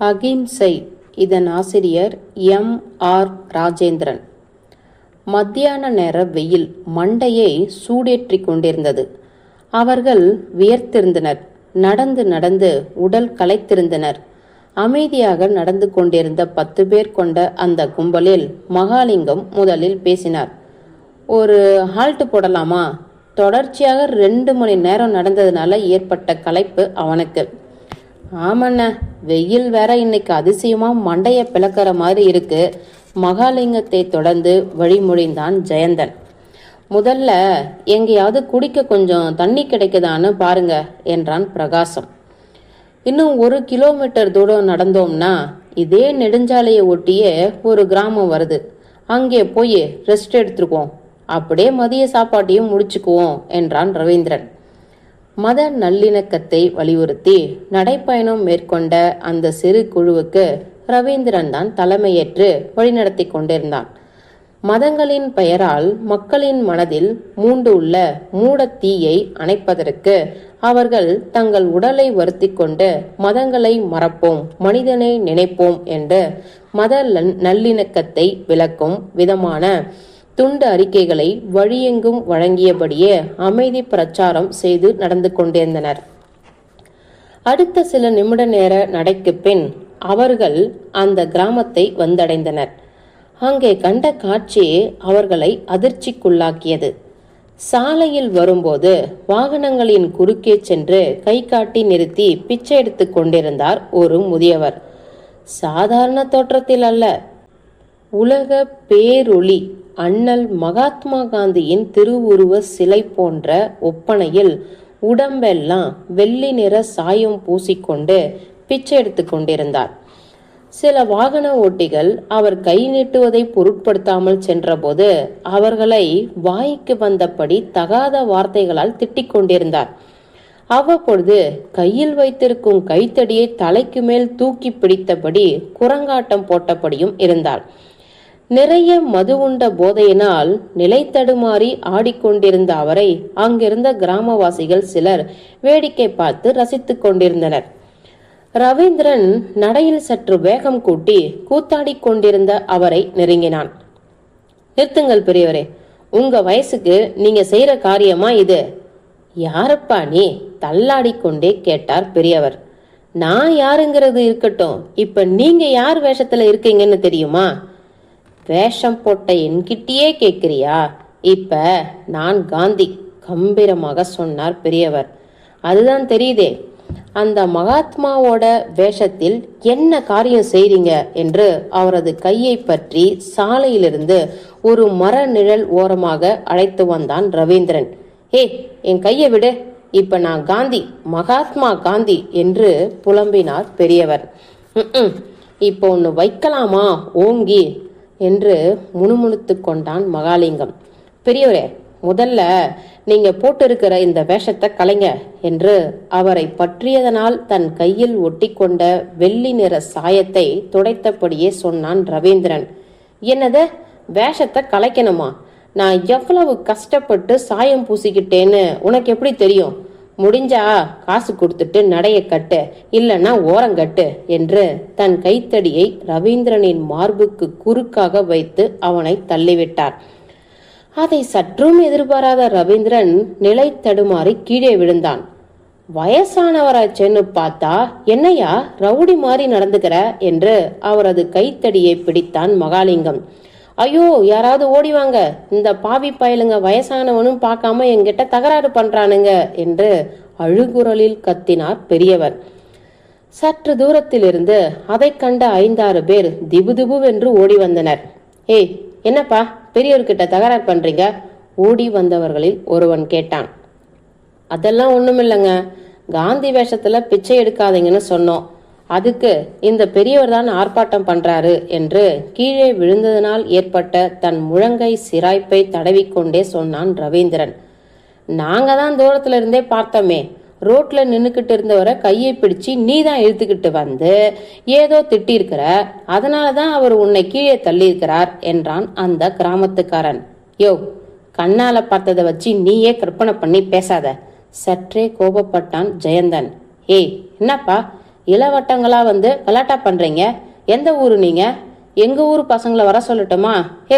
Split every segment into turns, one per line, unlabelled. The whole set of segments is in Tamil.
அகிம்சை. இதன் ஆசிரியர் M.R. ராஜேந்திரன். மத்தியான நேர வெயில் மண்டையை சூடேற்றி கொண்டிருந்தது. அவர்கள் வியர்த்திருந்தனர். நடந்து நடந்து உடல் களைத்திருந்தனர். அமைதியாக நடந்து கொண்டிருந்த 10 பேர் கொண்ட அந்த கும்பலில் மகாலிங்கம் முதலில் பேசினார். ஒரு ஹால்ட் போடலாமா? தொடர்ச்சியாக 2 மணி நேரம் நடந்ததுனால ஏற்பட்ட களைப்பு அவனுக்கு. ஆமண்ண, வெயில் வேற இன்னைக்கு அதிசயமா மண்டைய பிளக்கிற மாதிரி இருக்கு. மகாலிங்கத்தை தொடர்ந்து வழிமொழிந்தான் ஜெயந்தன். முதல்ல எங்கேயாவது குடிக்க கொஞ்சம் தண்ணி கிடைக்குதான்னு பாருங்க என்றான் பிரகாசம். இன்னும் 1 கிலோமீட்டர் தூரம் நடந்தோம்னா இதே நெடுஞ்சாலையை ஒட்டியே ஒரு கிராமம் வருது. அங்கே போய் ரெஸ்ட் எடுத்துருக்கோம். அப்படியே மதிய சாப்பாட்டையும் முடிச்சுக்குவோம் என்றான் ரவீந்திரன். மத நல்லிணக்கத்தை வலியுறுத்தி நடைப்பயணம் மேற்கொண்ட அந்த சிறு குழுவுக்கு ரவீந்திரன் தான் தலைமையேற்று வழிநடத்தி கொண்டிருந்தான். மதங்களின் பெயரால் மக்களின் மனதில் மூண்டு உள்ள மூடத்தீயை அணைப்பதற்கு அவர்கள் தங்கள் உடலை வருத்தி கொண்டு மதங்களை மறப்போம், மனிதனை நினைப்போம் என்று மத நல்லிணக்கத்தை விளக்கும் விதமான துண்டு அறிக்கைகளை வழியெங்கும் வழங்கியபடியே அமைதி பிரச்சாரம் செய்து நடந்து கொண்டிருந்தனர். அடுத்த சில நிமிட நேர நடைக்கு பின் அவர்கள் அந்த கிராமத்தை வந்தடைந்தனர். அங்கே கண்ட காட்சி அவர்களை அதிர்ச்சிக்குள்ளாக்கியது. சாலையில் வரும்போது வாகனங்களின் குறுக்கே சென்று கை காட்டி நிறுத்தி பிச்சை எடுத்து கொண்டிருந்தார் ஒரு முதியவர். சாதாரண தோற்றத்தில் அல்ல, உலக பேரொளி அண்ணல் மகாத்மா காந்தியின் திருவுருவ சிலை போன்ற ஒப்பனையில் உடம்பெல்லாம் வெள்ளி நிற சாயம் பூசிக்கொண்டு பிச்சை எடுத்து கொண்டிருந்தார். சில வாகன ஓட்டிகள் அவர் கை நீட்டுவதை பொருட்படுத்தாமல் சென்றபோது அவர்களை வாய்க்கு வந்தபடி தகாத வார்த்தைகளால் திட்டிக் கொண்டிருந்தார். அவ்வப்பொழுது கையில் வைத்திருக்கும் கைத்தடியை தலைக்கு மேல் தூக்கி பிடித்தபடி குரங்காட்டம் போட்டபடியும் இருந்தார். நிறைய மது உண்ட போதையினால் நிலை தடுமாறி ஆடிக்கொண்டிருந்த அவரை அங்கிருந்த கிராமவாசிகள் சிலர் வேடிக்கை பார்த்து ரசித்துக் கொண்டிருந்தனர். ரவீந்திரன் நடையில் சற்று வேகம் கூட்டி கூத்தாடி கொண்டிருந்த அவரை நெருங்கினான். நிறுத்துங்கள் பெரியவரே, உங்க வயசுக்கு நீங்க செய்யற காரியமா இது? யாரப்பா நீ? தள்ளாடிக்கொண்டே கேட்டார் பெரியவர். நான் யாருங்கிறது இருக்கட்டும், இப்ப நீங்க யார் வேஷத்துல இருக்கீங்கன்னு தெரியுமா? வேஷம் போட்ட என்கிட்டயே கேட்கிறியா? இப்ப நான் காந்தி, கம்பீரமாக சொன்னார் பெரியவர். அதுதான் தெரியுதே. அந்த மகாத்மாவோட வேஷத்தில் என்ன காரியம் செய்றீங்க என்று அவரது கையை பற்றி சாலையிலிருந்து ஒரு மர நிழல் ஓரமாக அழைத்து வந்தான் ரவீந்திரன். என் கையை விடு, இப்ப நான் காந்தி, மகாத்மா காந்தி என்று புலம்பினார் பெரியவர். இப்போ ஒன்னு வைக்கலாமா ஓங்கி என்று முணுமுணுத்து கொண்டான் மகாலிங்கம். பெரியவரே, முதல்ல நீங்க போட்டிருக்கிற இந்த வேஷத்தை கலைங்க என்று அவரை பற்றியதனால் தன் கையில் ஒட்டி கொண்ட வெள்ளி நிற சாயத்தை துடைத்தபடியே சொன்னான் ரவீந்திரன். என்னது, வேஷத்தை கலைக்கணுமா? நான் எவ்வளவு கஷ்டப்பட்டு சாயம் பூசிக்கிட்டேன்னு உனக்கு எப்படி தெரியும்? முடிஞ்சா காசு கொடுத்துட்டு நடைய கட்டு, இல்லைன்னா ஓரங்கட்டு என்று தன் கைத்தடியை ரவீந்திரனின் மார்புக்கு குறுக்காக வைத்து அவனை தள்ளிவிட்டார். அதை சற்றும் எதிர்பாராத ரவீந்திரன் நிலை தடுமாறி கீழே விழுந்தான். வயசானவராச்சேன்னு பார்த்தா என்னையா ரவுடி மாதிரி நடந்துக்கிற என்று அவரது கைத்தடியை பிடித்தான் மகாலிங்கம். ஐயோ, யாராவது ஓடிவாங்க, இந்த பாவி பயலுங்க வயசானவனும் பார்க்காம என்கிட்ட தகராறு பண்றானுங்க என்று அழுகுரலில் கத்தினார் பெரியவர். சற்று தூரத்தில் இருந்து அதை கண்ட 5-6 பேர் திபுதிபுவென்று ஓடி வந்தனர். என்னப்பா பெரியவர்கிட்ட தகராறு பண்றீங்க? ஓடி வந்தவர்களில் ஒருவன் கேட்டான். அதெல்லாம் ஒண்ணுமில்லைங்க, காந்தி வேஷத்துல பிச்சை எடுக்காதீங்கன்னு சொன்னோம். அதுக்கு இந்த பெரியவர் தான் ஆர்ப்பாட்டம் பண்றாரு என்று கீழே விழுந்ததனால் ஏற்பட்ட தன் முழங்கை சிராய்ப்பை தடவிக்கொண்டே சொன்னான் ரவீந்திரன். நாங்க தான் தூரத்துல இருந்தே பார்த்தோமே. ரோட்ல நின்னுக்கிட்டு இருந்தவரை கையை பிடிச்சு நீ தான் இழுத்துக்கிட்டு வந்து ஏதோ திட்டிருக்கிற, அதனாலதான் அவர் உன்னை கீழே தள்ளி இருக்கிறார் என்றான் அந்த கிராமத்துக்காரன். யோ, கண்ணால பார்த்ததை வச்சு நீயே கற்பனை பண்ணி பேசாத, சற்றே கோபப்பட்டான் ஜெயந்தன். என்னப்பா, இளவட்டங்களா வந்து கலாட்டா பண்றீங்க? எந்த ஊரு நீங்க? எங்க ஊர் பசங்களை வர சொல்லட்டுமா?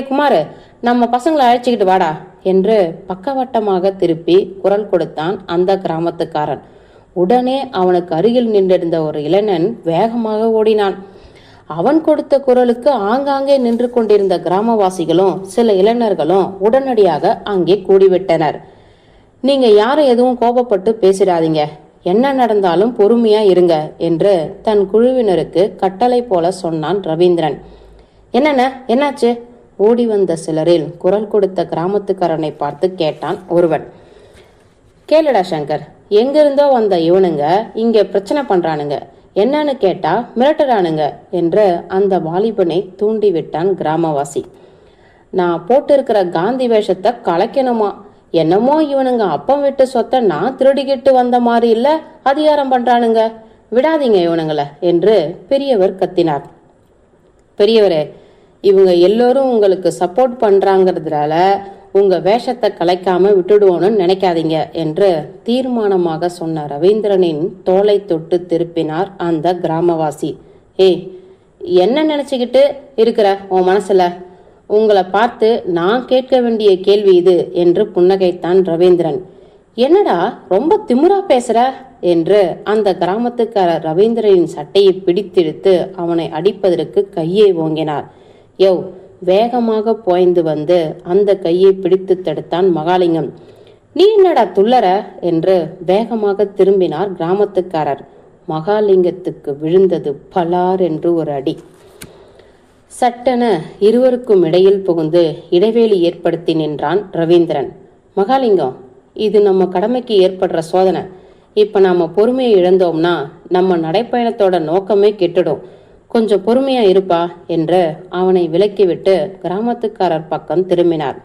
குமாரு, நம்ம பசங்களை அழைச்சிக்கிட்டு வாடா என்று பக்கவட்டமாக திருப்பி குரல் கொடுத்தான் அந்த கிராமத்துக்காரன். உடனே அவனுக்கு அருகில் நின்றிருந்த ஒரு இளைஞன் வேகமாக ஓடினான். அவன் கொடுத்த குரலுக்கு ஆங்காங்கே நின்று கொண்டிருந்த கிராமவாசிகளும் சில இளைஞர்களும் உடனடியாக அங்கே கூடிவிட்டனர். நீங்க யாரும் எதுவும் கோபப்பட்டு பேசிடாதீங்க, என்ன நடந்தாலும் பொறுமையா இருங்க என்று தன் குழுவினருக்கு கட்டளை போல சொன்னான் ரவீந்திரன். என்னென்ன, என்னாச்சு? ஓடி வந்த சிலரில் குரல் கொடுத்த கிராமத்துக்காரனை பார்த்து கேட்டான் ஒருவன். கேளுடா சங்கர், எங்கிருந்தோ வந்த இவனுங்க இங்க பிரச்சனை பண்றானுங்க, என்னன்னு கேட்டா மிரட்டுறானுங்க என்று அந்த வாலிபனை தூண்டிவிட்டான் கிராமவாசி. நான் போட்டிருக்கிற காந்தி வேஷத்தை கலைக்கணுமா? என்னமோ இவனுங்க அப்பம் விட்டு சொத்தை நான் திருடிக்கிட்டு வந்த மாதிரி இல்ல அதிகாரம் பண்றானுங்க, விடாதீங்க இவனுங்கள என்று பெரியவர் கத்தினார். பெரியவரே, இவங்க எல்லோரும் உங்களுக்கு சப்போர்ட் பண்றாங்கிறதுனால உங்க வேஷத்தை கலைக்காம விட்டுடுவோன்னு நினைக்காதீங்க என்று தீர்மானமாக சொன்ன ரவீந்திரனின் தோலை தொட்டு திருப்பினார் அந்த கிராமவாசி. என்ன நினைச்சுக்கிட்டு இருக்கிற உன் மனசுல? உங்களை பார்த்து நான் கேட்க வேண்டிய கேள்வி இது என்று புன்னகைத்தான் ரவீந்திரன். என்னடா ரொம்ப திமிரா பேசுற என்று அந்த கிராமத்துக்காரர் ரவீந்திரனின் சட்டையை பிடித்திழுத்து அவனை அடிப்பதற்கு கையை ஓங்கினார். வேகமாக பாய்ந்து வந்து அந்த கையை பிடித்து தடுத்தான் மகாலிங்கம். நீ என்னடா துள்ளற என்று வேகமாக திரும்பினார் கிராமத்துக்காரர். மகாலிங்கத்துக்கு விழுந்தது பலார் என்று ஒரு அடி. சட்டென இருவருக்கும் இடையில் புகுந்து இடைவேளி ஏற்படுத்தி நின்றான் ரவீந்திரன். மகாலிங்கம், இது நம்ம கடமைக்கு ஏற்படுற சோதனை. இப்ப நாம பொறுமையை இழந்தோம்னா நம்ம நடைப்பயணத்தோட நோக்கமே கெட்டுடும். கொஞ்சம் பொறுமையா இருப்பா என்று அவனை விலக்கிவிட்டு கிராமத்துக்காரர் பக்கம் திரும்பினார்.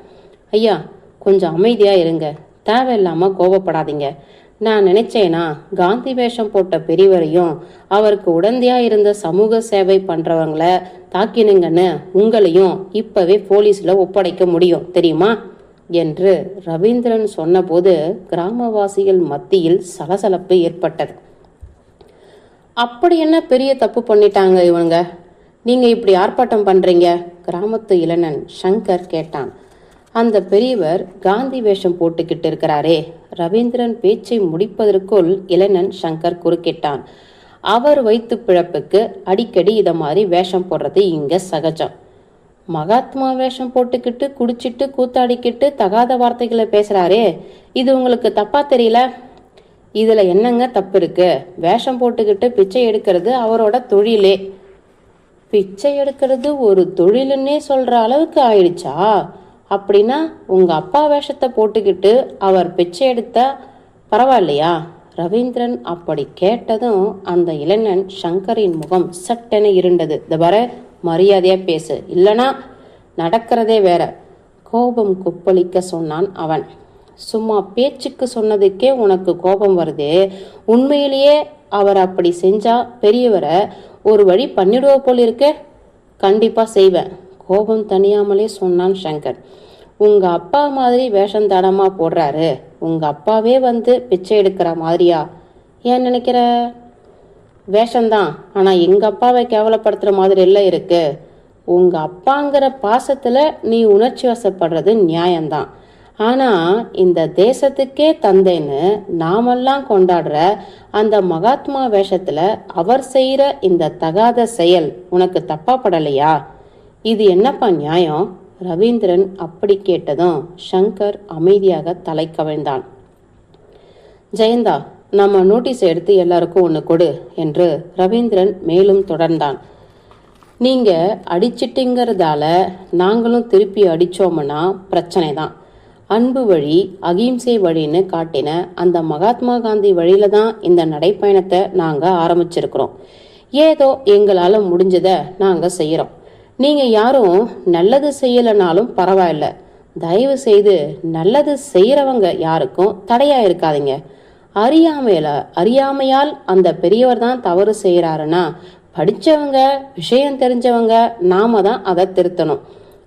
ஐயா, கொஞ்சம் அமைதியா இருங்க, தேவையில்லாம கோபப்படாதீங்க. நான் நினைச்சேனா காந்தி வேஷம் போட்ட பெரியவரையும் அவருக்கு உடந்தையா இருந்த சமூக சேவை பண்றவங்களை தாக்கினுங்கன்னு உங்களையும் இப்பவே போலீஸ்ல ஒப்படைக்க முடியும் தெரியுமா என்று ரவீந்திரன் சொன்னபோது கிராமவாசிகள் மத்தியில் சலசலப்பு ஏற்பட்டது. அப்படி என்ன பெரிய தப்பு பண்ணிட்டாங்க இவங்க, நீங்க இப்படி ஆர்ப்பாட்டம் பண்றீங்க? கிராமத்து இளைஞன் சங்கர் கேட்டான். அந்த பெரியவர் காந்தி வேஷம் போட்டுக்கிட்டு இருக்கிறாரே. ரவீந்திரன் பேச்சை முடிப்பதற்குள் இளைஞன் சங்கர் குறுக்கிட்டான். அவர் வைத்து பிழப்புக்கு அடிக்கடி இத மாதிரி வேஷம் போடுறது இங்க சகஜம். மகாத்மா வேஷம் போட்டுக்கிட்டு குடிச்சிட்டு கூத்தாடிக்கிட்டு தகாத வார்த்தைகளை பேசுறாரே, இது உங்களுக்கு தப்பா தெரியல? இதுல என்னங்க தப்பு இருக்கு? வேஷம் போட்டுக்கிட்டு பிச்சை எடுக்கிறது அவரோட தொழிலே. பிச்சை எடுக்கிறது ஒரு தொழிலுன்னே சொல்ற அளவுக்கு ஆயிடுச்சா? அப்படின்னா உங்க அப்பா வேஷத்தை போட்டுக்கிட்டு அவர் பிச்சை எடுத்தா பரவாயில்லையா? ரவீந்திரன் அப்படி கேட்டதும் அந்த இளைஞன் சங்கரின் முகம் சட்டென இருண்டது. இந்த வர மரியாதையா பேசு, இல்லனா நடக்கிறதே வேற. கோபம் கொப்பளிக்க சொன்னான் அவன். சும்மா பேச்சுக்கு சொன்னதுக்கே உனக்கு கோபம் வருது. உண்மையிலேயே அவர் அப்படி செஞ்சா பெரியவரை ஒரு வழி பண்ணிடுவ போல் இருக்க. கண்டிப்பா செய்வேன், கோபம் தனியாமலே சொன்னான் சங்கர். உங்க அப்பா மாதிரி வேஷம் தடமா போடுறாரு, உங்க அப்பாவே வந்து பிச்சை எடுக்கிற மாதிரியா ஏன் நினைக்கிற? வேஷம்தான், ஆனா எங்க அப்பாவை கேவலப்படுத்துற மாதிரி எல்லாம் இருக்கு. உங்க அப்பாங்கிற பாசத்துல நீ உணர்ச்சி வசப்படுறது நியாயம்தான். ஆனா இந்த தேசத்துக்கே தந்தைன்னு நாமெல்லாம் கொண்டாடுற அந்த மகாத்மா வேஷத்துல அவர் செய்யற இந்த தகாத செயல் உனக்கு தப்பா படலையா? இது என்னப்பா நியாயம்? ரவீந்திரன் அப்படி கேட்டதும் சங்கர் அமைதியாக தலை கவிழ்ந்தான். ஜெயந்தா, நம்ம நோட்டீஸ் எடுத்து எல்லாருக்கும் ஒன்று கொடு என்று ரவீந்திரன் மேலும் தொடர்ந்தான். நீங்க அடிச்சிட்டிங்கிறதால நாங்களும் திருப்பி அடிச்சோம்னா பிரச்சனை தான். அன்பு வழி, அகிம்சை வழின்னு காட்டின அந்த மகாத்மா காந்தி வழியில தான் இந்த நடைப்பயணத்தை நாங்க ஆரம்பிச்சிருக்கிறோம். ஏதோ எங்களால முடிஞ்சத நாங்க செய்யறோம். நீங்க யாரும் நல்லது செய்யலனாலும் பரவாயில்ல, தயவு செய்து நல்லது செய்யறவங்க யாருக்கும் தடையா இருக்காதீங்க. அறியாமையால் அந்த பெரியவர் தான் தவறு செய்யறாருன்னா படிச்சவங்க, விஷயம் தெரிஞ்சவங்க நாம தான் அதை திருத்தணும்.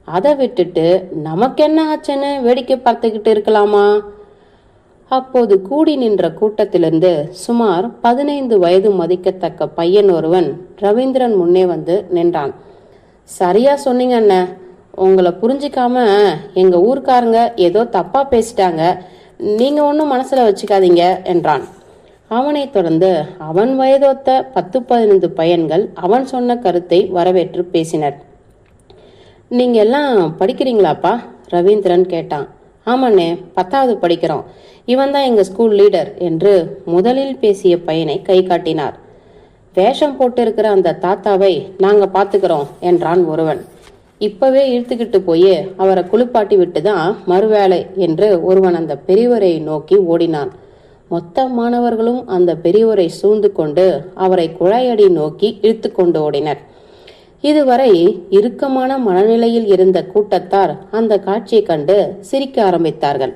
அதை விட்டுட்டு நமக்கு என்ன ஆச்சுன்னு வேடிக்கை பார்த்துக்கிட்டு இருக்கலாமா? அப்போது கூடி நின்ற கூட்டத்திலிருந்து சுமார் 15 வயது மதிக்கத்தக்க பையன் ஒருவன் ரவீந்திரன் முன்னே வந்து நின்றான். சரியா சொன்னீங்க அண்ணே, உங்களை புரிஞ்சிக்காம எங்க ஊர்க்காரங்க ஏதோ தப்பா பேசிட்டாங்க, நீங்க ஒன்றும் மனசுல வச்சுக்காதீங்க என்றான். அவனை தொடர்ந்து அவன் வயதொத்த 10-15 பையன்கள் அவன் சொன்ன கருத்தை வரவேற்று பேசினர். நீங்க எல்லாம் படிக்கிறீங்களாப்பா? ரவீந்திரன் கேட்டான். ஆமாண்ணே, 10வது படிக்கிறோம். இவன் தான் எங்க ஸ்கூல் லீடர் என்று முதலில் பேசிய பையனை கை காட்டினார். வேஷம் போட்டு இருக்கிற அந்த தாத்தாவை நாங்க பாத்துக்கிறோம் என்றான் ஒருவன். இப்பவே இழுத்துக்கிட்டு போய் அவரை குளிப்பாட்டி விட்டுதான் மறுவேளை என்று ஒருவன் அந்த பெரியவரை நோக்கி ஓடினான். மொத்த மாணவர்களும் அந்த பெரியவரை சூழ்ந்து கொண்டு அவரை குழாயடி நோக்கி இழுத்து கொண்டு ஓடினர். இதுவரை இறுக்கமான மனநிலையில் இருந்த கூட்டத்தார் அந்த காட்சியை கண்டு சிரிக்க ஆரம்பித்தார்கள்.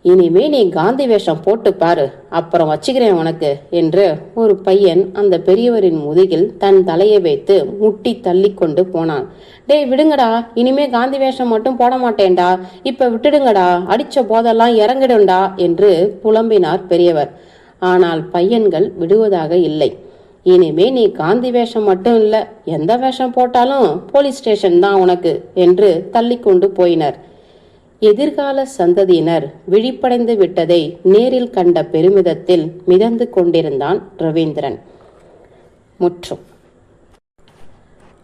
இனிமே நீ காந்தி வேஷம் போட்டு பாரு, அப்புறம் வச்சுக்கிறேன் உனக்கு என்று ஒரு பையன் அந்த பெரியவரின் முதுகில் தன் தலையை வைத்து முட்டி தள்ளி கொண்டு போனான். டேய் விடுங்கடா, இனிமே காந்தி வேஷம் மட்டும் போட மாட்டேன்டா, இப்ப விட்டுடுங்கடா, அடிச்ச போதெல்லாம் இறங்கிடுண்டா என்று புலம்பினார் பெரியவர். ஆனால் பையன்கள் விடுவதாக இல்லை. இனிமே நீ காந்தி வேஷம் மட்டும் இல்ல, எந்த வேஷம் போட்டாலும் போலீஸ் ஸ்டேஷன் தான் உனக்கு என்று தள்ளி கொண்டு போயினர். எதிர்கால சந்ததியினர் விழிப்படைந்து விட்டதை நேரில் கண்ட பெருமிதத்தில் மிதந்து கொண்டிருந்தான் ரவீந்திரன். முற்றும்.